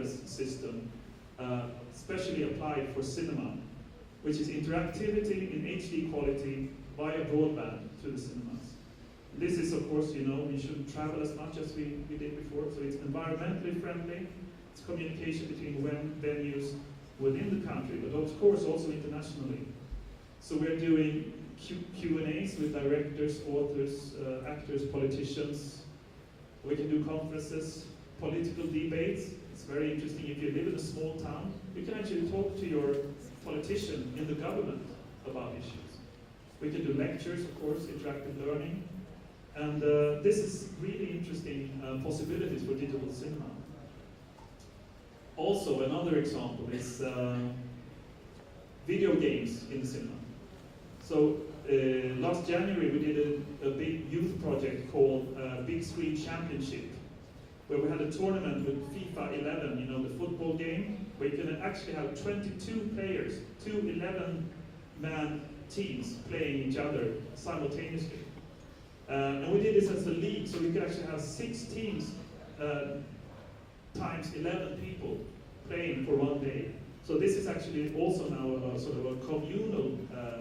clearance system, specially applied for cinema, which is interactivity in HD quality via broadband to the cinemas. This is, of course, we shouldn't travel as much as we did before, so it's environmentally friendly, it's communication between venues within the country, but of course also internationally. So we're doing Q&As with directors, authors, actors, politicians. We can do conferences, political debates. It's very interesting. If you live in a small town, you can actually talk to your politician in the government about issues. We can do lectures, of course, interactive learning. And this is really interesting possibilities for digital cinema. Also, another example is video games in the cinema. So last January we did a big youth project called Big Screen Championship, where we had a tournament with FIFA 11, the football game, where you can actually have 22 players, two 11-man teams playing each other simultaneously. And we did this as a league, so we could actually have 6 teams times 11 people playing for one day. So this is actually also now a sort of a communal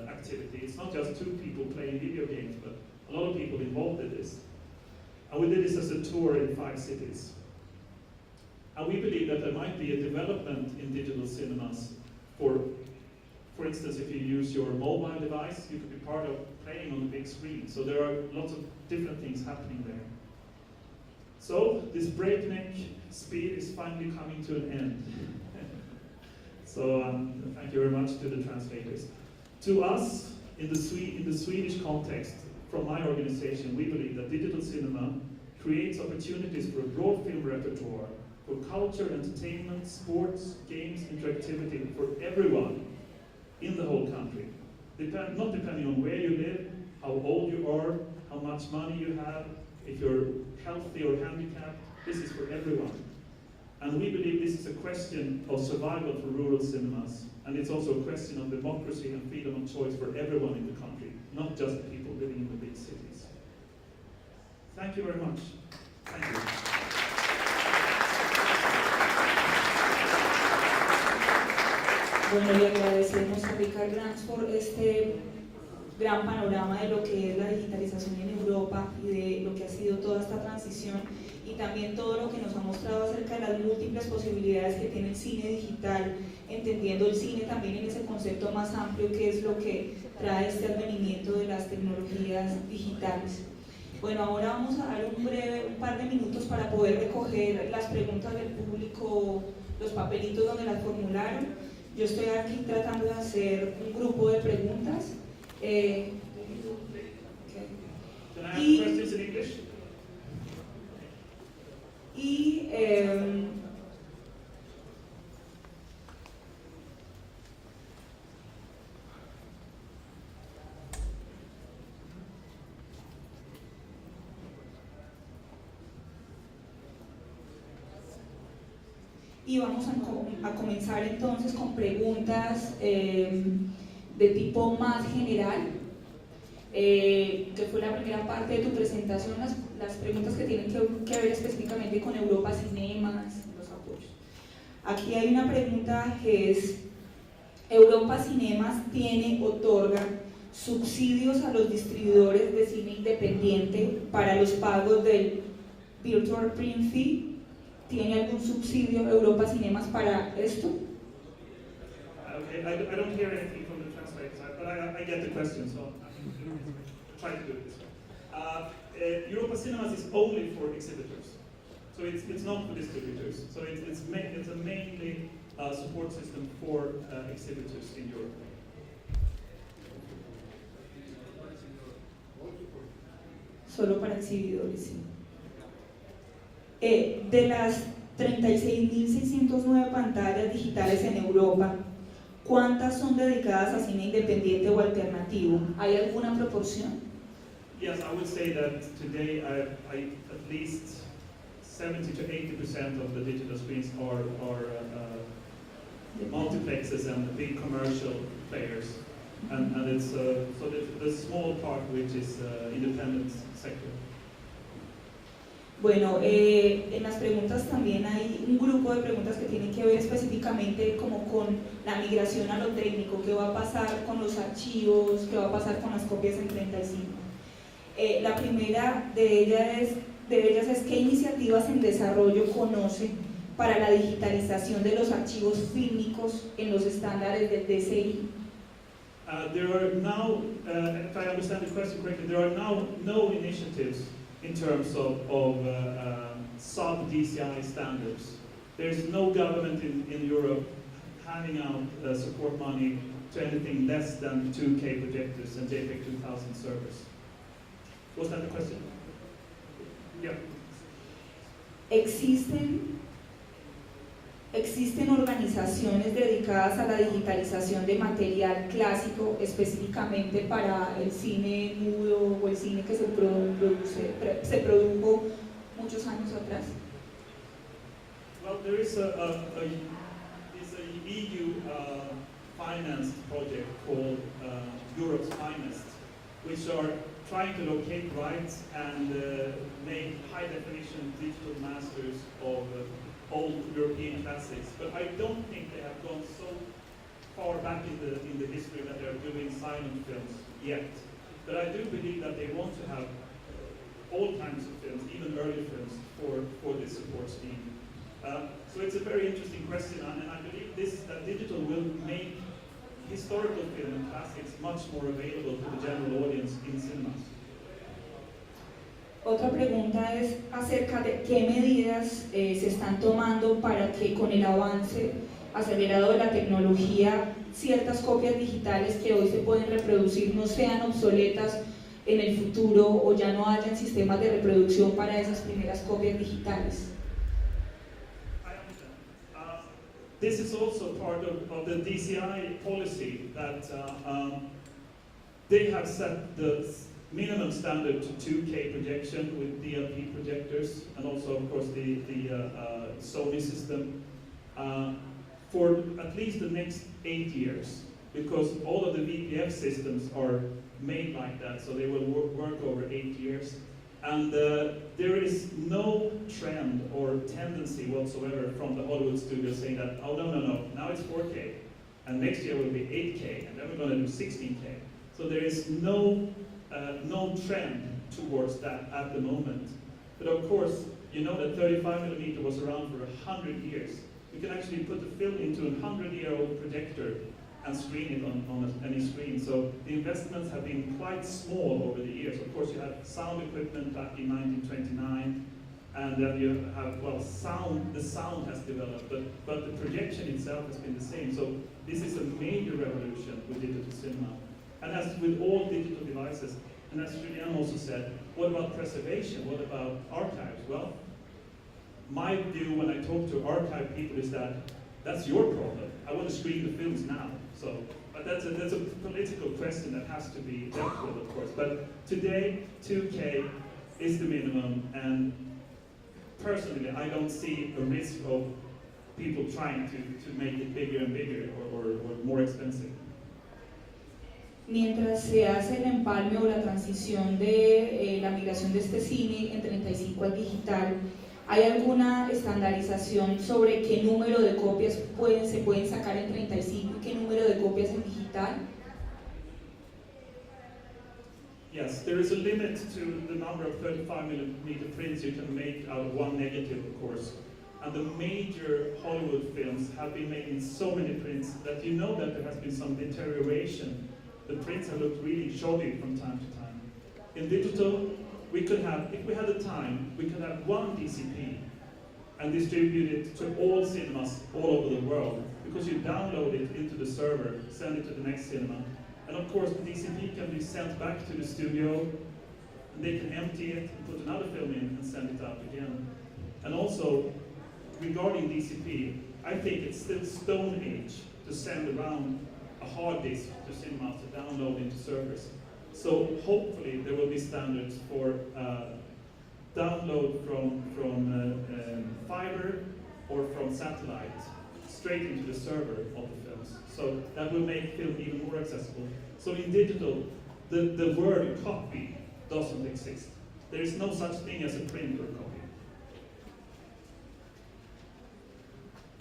activity. It's not just 2 people playing video games, but a lot of people involved in this. And we did this as a tour in 5 cities. And we believe that there might be a development in digital cinemas for instance, if you use your mobile device, you could be part of playing on the big screen. So there are lots of different things happening there. So this breakneck speed is finally coming to an end. So thank you very much to the translators. To us, in the Swedish context, from my organization, we believe that digital cinema creates opportunities for a broad film repertoire, for culture, entertainment, sports, games, interactivity for everyone in the whole country. Not depending on where you live, how old you are, how much money you have, if you're healthy or handicapped, this is for everyone. And we believe this is a question of survival for rural cinemas, and it's also a question of democracy and freedom of choice for everyone in the country, not just people living in the big cities. Thank you very much. Thank you. Bueno, le agradecemos a Richard Grants por este gran panorama de lo que es la digitalización en Europa y de lo que ha sido toda esta transición, y también todo lo que nos ha mostrado acerca de las múltiples posibilidades que tiene el cine digital, entendiendo el cine también en ese concepto más amplio que es lo que trae este advenimiento de las tecnologías digitales. Bueno, ahora vamos a dar un par de minutos para poder recoger las preguntas del público, los papelitos donde las formularon. Yo estoy aquí tratando de hacer un grupo de preguntas. Can I ask questions in English? Y vamos a comenzar entonces con preguntas de tipo más general, que fue la primera parte de tu presentación, las preguntas que tienen que ver específicamente con Europa Cinemas, los apoyos. Aquí hay una pregunta que es: ¿Europa Cinemas otorga subsidios a los distribuidores de cine independiente para los pagos del Virtual Print Fee? ¿Tiene algún subsidio Europa Cinemas para esto? Okay, I don't hear anything from the translator side, but I get the question, so I'm trying to do this. Europa Cinemas is only for exhibitors, so it's not for distributors. So it's a mainly support system for exhibitors in Europe. Solo para exhibidores, sí. De las 36.609 pantallas digitales en Europa, ¿cuántas son dedicadas a cine independiente o alternativo? ¿Hay alguna proporción? Yes, I would say that today at least 70 to 80% of the digital screens are multiplexes and big commercial players, and it's so the small part which is independent sector. Bueno, en las preguntas también hay un grupo de preguntas que tienen que ver específicamente como con la migración a lo técnico, qué va a pasar con los archivos, qué va a pasar con las copias en 35. La primera de ellas es qué iniciativas en desarrollo conoce para la digitalización de los archivos fílmicos en los estándares del DCI. There are now, if I understand the question correctly, there are now no initiatives in terms of sub-DCI standards. There's no government in Europe handing out support money to anything less than 2K projectors and JPEG 2000 servers. Was that the question? Yeah. Existen organizaciones dedicadas a la digitalización de material clásico, específicamente para el cine mudo o el cine que se produjo muchos años atrás. Well, there is a EU financed project called Europe's Finest, which are trying to locate rights and make high-definition digital masters of old European classics. But I don't think they have gone so far back in the history that they're doing silent films yet. But I do believe that they want to have all kinds of films, even early films, for this support scheme. So it's a very interesting question, and I believe that digital will make historical film and classics much more available to the general audience in cinemas. Otra pregunta es acerca de qué medidas se están tomando para que con el avance acelerado de la tecnología ciertas copias digitales que hoy se pueden reproducir no sean obsoletas en el futuro o ya no hayan sistemas de reproducción para esas primeras copias digitales. This is also part of the DCI policy that they have set the minimum standard to 2K projection with DLP projectors, and also, of course, the Sony system for at least the next 8 years, because all of the VPF systems are made like that, so they will work over 8 years. And there is no trend or tendency whatsoever from the Hollywood studios saying that, oh, no, now it's 4K, and next year will be 8K, and then we're going to do 16K. So there is no trend towards that at the moment. But of course, you know that 35mm was around for 100 years. You can actually put the film into a 100-year-old projector and screen it on any screen. So the investments have been quite small over the years. Of course, you had sound equipment back in 1929, and then you have, well, the sound has developed, but the projection itself has been the same. So this is a major revolution with digital cinema. And as with all digital devices, and as Julian also said, what about preservation? What about archives? Well, my view when I talk to archive people is that that's your problem. I want to screen the films now. So, but that's a political question that has to be dealt with, of course. But today, 2K is the minimum, and personally, I don't see a risk of people trying to make it bigger and bigger or more expensive. Mientras se hace el empalme o la transición de la migración de este cine en 35 al digital, ¿hay alguna estandarización sobre qué número de copias se pueden sacar en 35 y qué número de copias en digital? Yes, there is a limit to the number of 35mm prints you can make out of one negative, of course. And the major Hollywood films have been made in so many prints that you know that there has been some deterioration. The prints have looked really shoddy from time to time. In digital, we could have, if we had the time, we could have one DCP and distribute it to all cinemas all over the world, because you download it into the server, send it to the next cinema, and of course the DCP can be sent back to the studio, and they can empty it and put another film in and send it out again. And also, regarding DCP, I think it's still Stone Age to send around a hard disk to cinemas to download into servers. So hopefully there will be standards for download from fiber or from satellite straight into the server of the films. So that will make film even more accessible. So in digital, the word copy doesn't exist. There is no such thing as a print or copy.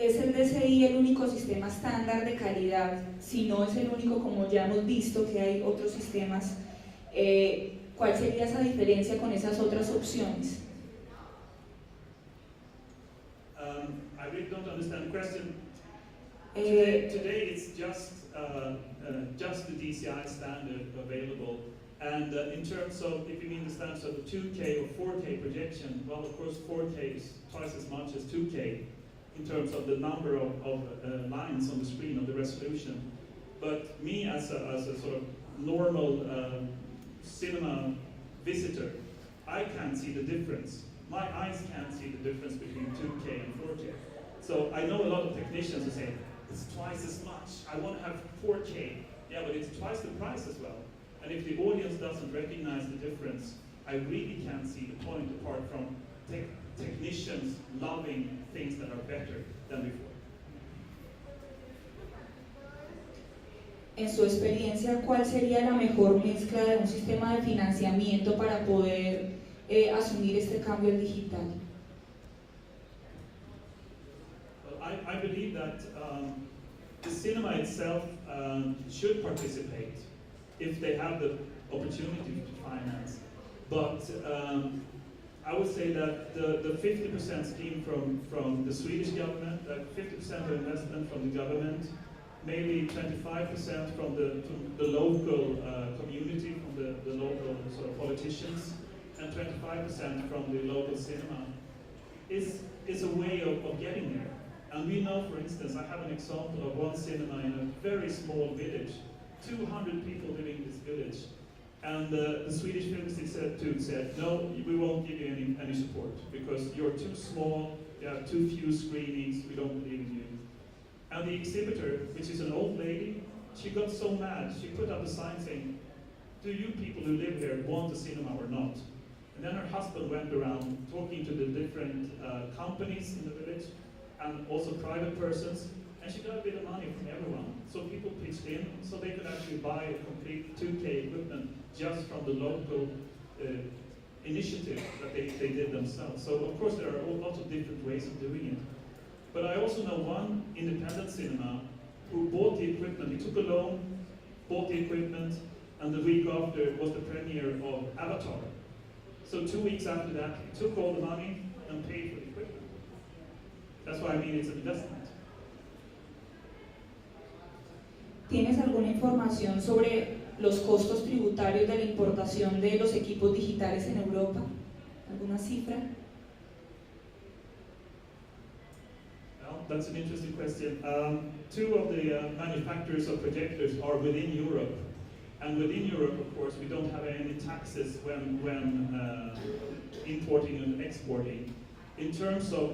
¿Es el DCI el único sistema estándar de calidad? Si no es el único, como ya hemos visto que hay otros sistemas, ¿cuál sería esa diferencia con esas otras opciones? I really don't understand the question. Eh, Today it's just the DCI standard available. And in terms of, if you mean the standards of the 2K or 4K projection, well, of course 4K is twice as much as 2K in terms of the number of lines on the screen, of the resolution. But me as a sort of normal cinema visitor, I can't see the difference. My eyes can't see the difference between 2K and 4K. So I know a lot of technicians who say, it's twice as much, I want to have 4K. Yeah, but it's twice the price as well. And if the audience doesn't recognize the difference, I really can't see the point apart from technicians loving things that are better than before. En su experiencia, ¿cuál sería la mejor mezcla de un sistema de financiamiento para poder asumir este cambio al digital? Well, I believe that the cinema itself should participate if they have the opportunity to finance. But I would say that the 50% scheme from the Swedish government, 50% of investment from the government, maybe 25% from the local community, from the local sort of politicians, and 25% from the local cinema, is a way of getting there. And we know, for instance, I have an example of one cinema in a very small village, 200 people living in this village. And the Swedish Film Institute said, no, we won't give you any support because you're too small, you have too few screenings, we don't believe in you. And the exhibitor, which is an old lady, she got so mad, she put up a sign saying, do you people who live here want a cinema or not? And then her husband went around talking to the different companies in the village and also private persons, and she got a bit of money from everyone. So people pitched in so they could actually buy a complete 2K equipment just from the local initiative that they did themselves. So of course there are lots of different ways of doing it. But I also know one independent cinema who bought the equipment. He took a loan, bought the equipment, and the week after was the premiere of Avatar. So 2 weeks after that, he took all the money and paid for the equipment. That's why I mean it's an investment. ¿Tienes alguna información sobre los costos tributarios de la importación de los equipos digitales en Europa? ¿Alguna cifra? Well, that's an interesting question. Two of the manufacturers of projectors are within Europe. And within Europe, of course, we don't have any taxes when importing and exporting. In terms of